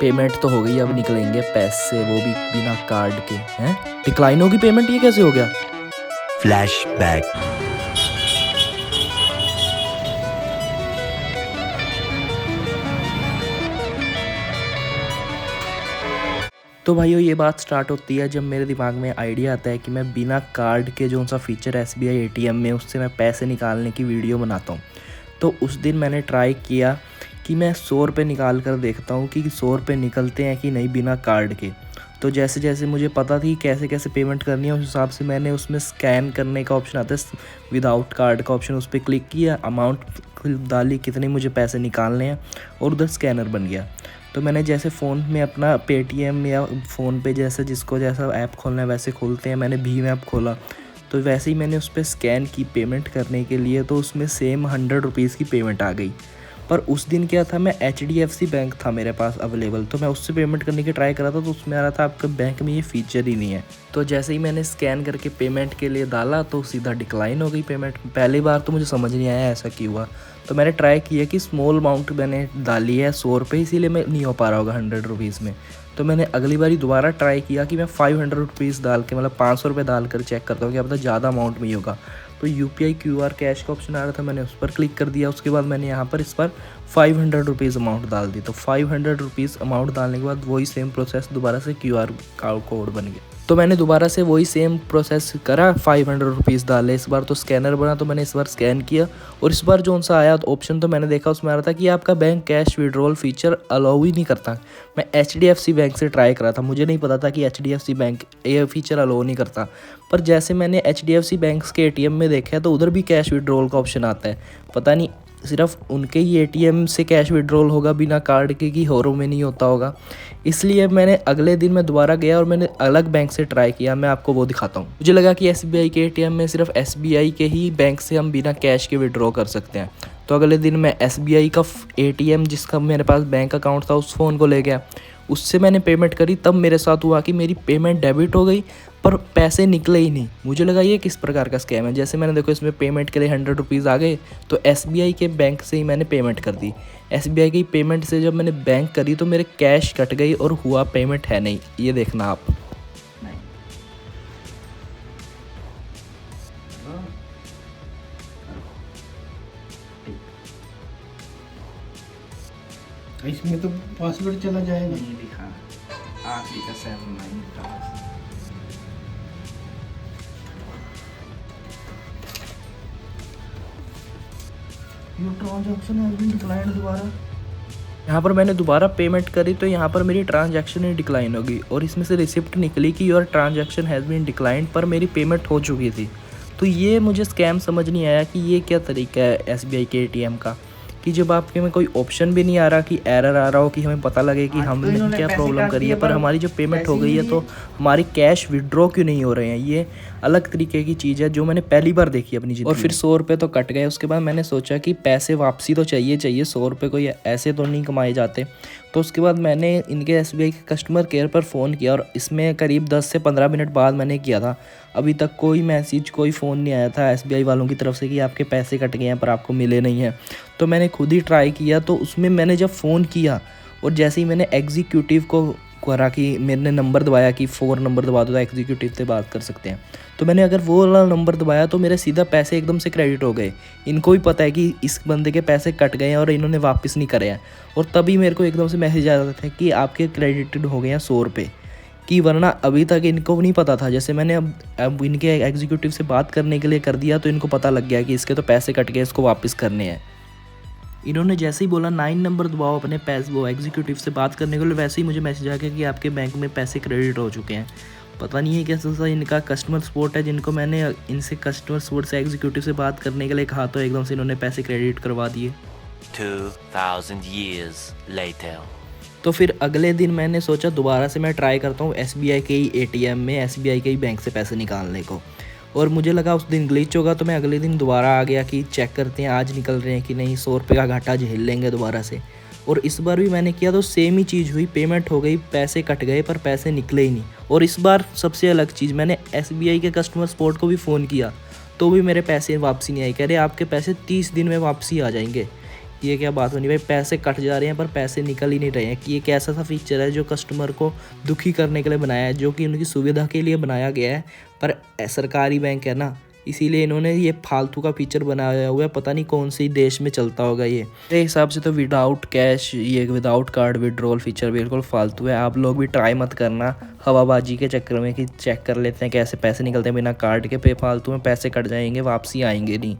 Payment तो हो गई, अब निकलेंगे पैसे, वो भी बिना कार्ड के। हैं, डिक्लाइन होगी पेमेंट, ये कैसे हो गया? फ्लैशबैक। तो भाइयों ये बात स्टार्ट होती है जब मेरे दिमाग में आइडिया आता है कि मैं बिना कार्ड के जो सा फीचर एसबीआई एटीएम में, उससे मैं पैसे निकालने की वीडियो बनाता हूँ। तो उस दिन मैंने ट्राई किया कि मैं 100 रुपये निकाल कर देखता हूँ कि 100 रुपये निकलते हैं कि नहीं बिना कार्ड के। तो जैसे जैसे मुझे पता थी कैसे कैसे पेमेंट करनी है, उस हिसाब से मैंने उसमें स्कैन करने का ऑप्शन आता है, विदाउट कार्ड का ऑप्शन, उस पर क्लिक किया, अमाउंट डाली कितने मुझे पैसे निकालने हैं, और उधर स्कैनर बन गया। तो मैंने जैसे फ़ोन में अपना पेटीएम या फ़ोन पे जैसे जिसको जैसा ऐप खोलना है वैसे खोलते हैं, मैंने भीम ऐप खोला। तो वैसे ही मैंने उस पर स्कैन की पेमेंट करने के लिए, तो उसमें सेम 100 रुपीज़ की पेमेंट आ गई। पर उस दिन क्या था, मैं HDFC बैंक था मेरे पास अवेलेबल, तो मैं उससे पेमेंट करने की ट्राई कर रहा था, तो उसमें आ रहा था आपके बैंक में ये फीचर ही नहीं है। तो जैसे ही मैंने स्कैन करके पेमेंट के लिए डाला तो सीधा डिक्लाइन हो गई पेमेंट। पहली बार तो मुझे समझ नहीं आया ऐसा क्यों हुआ। तो मैंने ट्राई किया कि स्मॉल अमाउंट मैंने डाली है 100 रुपये, इसीलिए मैं नहीं हो पा रहा होगा 100 रुपीज़ में। तो मैंने अगली बारी दोबारा ट्राई किया कि मैं 500 रुपीज़ डाल के, मतलब 500 रुपये डाल कर चेक करता हूँ कि अब तक ज़्यादा अमाउंट में ही होगा। तो UPI QR कैश का ऑप्शन आ रहा था, मैंने उस पर क्लिक कर दिया। उसके बाद मैंने यहाँ पर इस पर 500 रुपीज़ अमाउंट डाल दी। तो 500 रुपीज़ अमाउंट डालने के बाद वही सेम प्रोसेस दोबारा से QR कोड बन गया। तो मैंने दोबारा से वही सेम प्रोसेस करा, 500 रुपीज़ डाले। इस बार तो स्कैनर बना, तो मैंने इस बार स्कैन किया, और इस बार जो सा आया ऑप्शन, तो मैंने देखा उसमें आ रहा था कि आपका bank cash withdrawal feature allow ही नहीं करता। मैं HDFC बैंक से ट्राई करा था, मुझे नहीं पता था कि HDFC बैंक ये फीचर अलाउ नहीं करता। पर जैसे मैंने HDFC बैंक के ATM में देखा है तो उधर भी कैश विड्रॉल का ऑप्शन आता है। पता नहीं सिर्फ उनके ही ATM से कैश विड्रॉल होगा बिना कार्ड के, कि औरों में नहीं होता होगा। इसलिए मैंने अगले दिन मैं दोबारा गया और मैंने अलग बैंक से ट्राई किया। मैं आपको वो दिखाता हूँ। मुझे लगा कि SBI के ATM में सिर्फ SBI के ही बैंक से हम बिना कैश के विड्रॉ कर सकते हैं। तो अगले दिन मैं SBI का ATM जिसका मेरे पास बैंक अकाउंट था उस फ़ोन को ले गया, उससे मैंने पेमेंट करी। तब मेरे साथ हुआ कि मेरी पेमेंट डेबिट हो गई पर पैसे निकले ही नहीं। मुझे लगा ये किस प्रकार का स्कैम है। जैसे मैंने देखो इसमें पेमेंट के लिए 100 रुपीज़ आ गए, तो SBI के बैंक से ही मैंने पेमेंट कर दी। SBI की पेमेंट से जब मैंने बैंक करी तो मेरे कैश कट गई और हुआ पेमेंट है नहीं। ये देखना आप। इसमें तो पासवर्ड चला जाएगा। नहीं दिखा, आखिरी का 79 का। ट्रांजैक्शन हैज बीन डिक्लाइंड दोबारा। यहाँ पर मैंने दोबारा पेमेंट करी तो यहाँ पर मेरी ट्रांजैक्शन ही डिक्लाइन होगी, और इसमें से रिसिप्ट निकली कि your transaction has been declined, पर मेरी पेमेंट हो चुकी थी। तो ये मुझे स्कैम समझ नहीं आया कि ये क्या तरीका है SBI के ATM का, कि जब आपके में कोई ऑप्शन भी नहीं आ रहा कि एरर आ रहा हो कि हमें पता लगे कि हमने क्या प्रॉब्लम करी है, पर हमारी जो पेमेंट हो गई है तो हमारी कैश विड्रॉ क्यों नहीं हो रहे हैं। ये अलग तरीके की चीज़ है जो मैंने पहली बार देखी अपनी ज़िंदगी। और फिर 100 रुपये तो कट गए। उसके बाद मैंने सोचा कि पैसे वापसी तो चाहिए 100 रुपये कोई ऐसे तो नहीं कमाए जाते। तो उसके बाद मैंने इनके SBI के कस्टमर केयर पर फ़ोन किया, और इसमें करीब 10 से 15 मिनट बाद मैंने किया था। अभी तक कोई मैसेज, कोई फ़ोन नहीं आया था SBI वालों की तरफ से कि आपके पैसे कट गए हैं पर आपको मिले नहीं हैं। तो मैंने खुद ही ट्राई किया। तो उसमें मैंने जब फ़ोन किया और जैसे ही मैंने एग्जीक्यूटिव को करा कि मैंने नंबर दबाया कि 4 नंबर दबा दो तो एग्जीक्यूटिव से बात कर सकते हैं, तो मैंने अगर वो वाला नंबर दबाया तो मेरे सीधा पैसे एकदम से क्रेडिट हो गए। इनको भी पता है कि इस बंदे के पैसे कट गए हैं और इन्होंने वापस नहीं करे हैं, और तभी मेरे को एकदम से मैसेज आ जाता था कि आपके क्रेडिटेड हो गए हैं 100 रुपये, कि वरना अभी तक इनको नहीं पता था। जैसे मैंने अब इनके एग्जीक्यूटिव से बात करने के लिए कर दिया तो इनको पता लग गया कि इसके तो पैसे कट गए, इसको वापस करने हैं। इन्होंने जैसे ही बोला 9 नंबर दबाओ अपने पैसे, वो एग्जीक्यूटिव से बात करने के लिए, वैसे ही मुझे मैसेज आ गया कि आपके बैंक में पैसे क्रेडिट हो चुके हैं। पता नहीं है कैसा सा इनका कस्टमर सपोर्ट है, जिनको मैंने इनसे कस्टमर सपोर्ट से एग्जीक्यूटिव से बात करने के लिए कहा तो एकदम से इन्होंने पैसे क्रेडिट करवा दिए। 2000 years later। तो फिर अगले दिन मैंने सोचा दोबारा से मैं ट्राई करता हूँ SBI के ही ATM में, SBI के ही बैंक से पैसे निकालने को, और मुझे लगा उस दिन ग्लिच होगा। तो मैं अगले दिन दोबारा आ गया कि चेक करते हैं आज निकल रहे हैं कि नहीं, 100 रुपये का घाटा झेल लेंगे दोबारा से। और इस बार भी मैंने किया तो सेम ही चीज़ हुई, पेमेंट हो गई, पैसे कट गए पर पैसे निकले ही नहीं। और इस बार सबसे अलग चीज़, मैंने SBI के कस्टमर सपोर्ट को भी फ़ोन किया तो भी मेरे पैसे वापसी नहीं आए। कह रहे आपके पैसे 30 दिन में वापसी आ जाएंगे। ये क्या बात बनी भाई, पैसे कट जा रहे हैं पर पैसे निकल ही नहीं रहे हैं। कि ये कैसा सा फीचर है जो कस्टमर को दुखी करने के लिए बनाया है, जो कि उनकी सुविधा के लिए बनाया गया है। पर सरकारी बैंक है ना, इसीलिए इन्होंने ये फालतू का फीचर बनाया हुआ है। पता नहीं कौन सी देश में चलता होगा ये। मेरे हिसाब से तो विदाउट कैश, ये विदाउट कार्ड विड्रॉल फीचर बिल्कुल फालतू है। आप लोग भी ट्राई मत करना हवाबाजी के चक्कर में कि चेक कर लेते हैं कैसे पैसे निकलते हैं बिना कार्ड के। पे फालतू में पैसे कट जाएंगे, वापसी आएंगे नहीं।